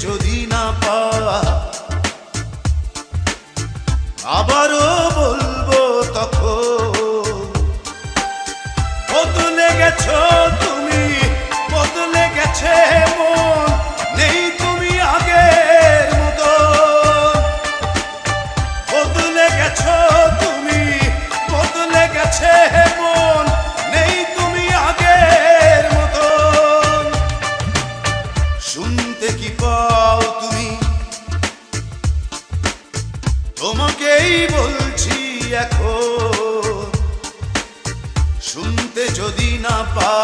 যদি না পা আবারও বলবো তখন বদলে গেছো তুমি, বদলে গেছে মন, নেই তুমি আগের মতো। বদলে গেছো তুমি, বদলে গেছে মন, নেই তুমি আগের মতো। শুনতে কি পাও তুমি, তোমাকেই বলছি এখন। শুনতে যদি না পা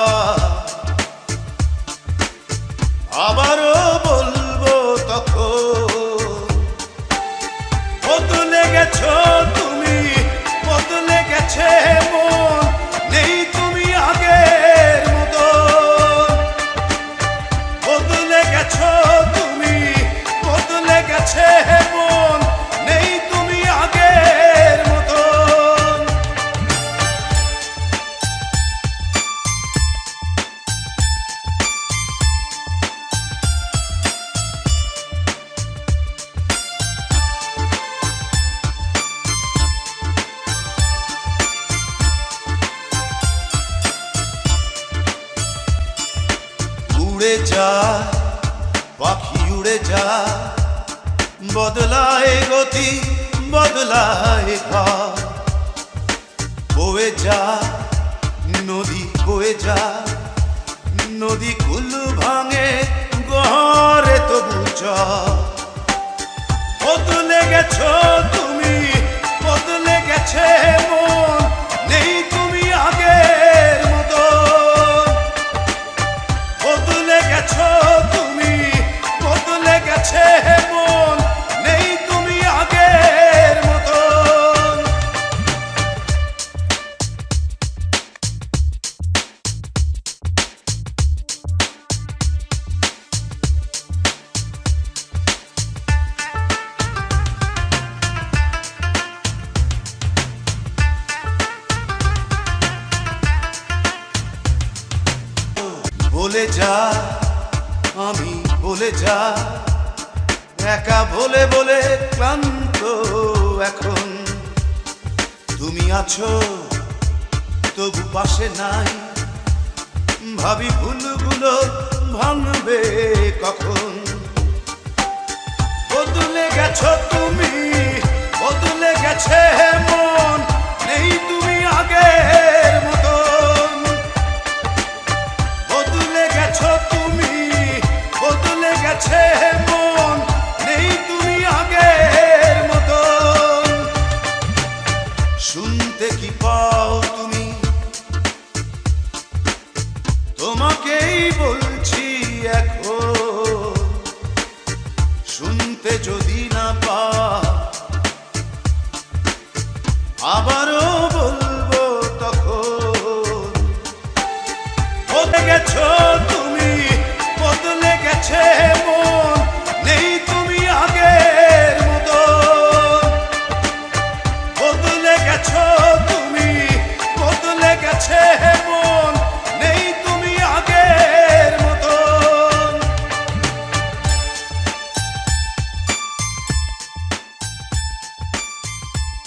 আবারও বলবো তখন বদলে গেছো তুমি, বদলে গেছে মন, নেই তুমি আগের মতো। বদলে গেছো তুমি, বদলে গেছে মন, নেই তুমি আগের মতো। উড়ে যা পাখি উড়ে যা, বদলায় গতি বদলায় ঘর। বয়ে যা নদী বয়ে যা, নদী কুল ভাঙে গহরে তবু চর। বদলে গেছো তুমি, বদলে গেছে মন, নেই তুমি আগের মতো। বদলে গেছো তুমি, বদলে গেছে মন, নেই তুমি আগের মতো। বলে যা আমি বলে যা, একা বলে বলে ক্লান্ত এখন। তুমি আছো তবু পাশে নাই, ভাবি ভুলগুলো ভাঙবে কখন। বদলে গেছো তুমি, বদলে গেছে মন, নেই তুমি আগের মতন। বদলে গেছো তুমি, বদলে গেছে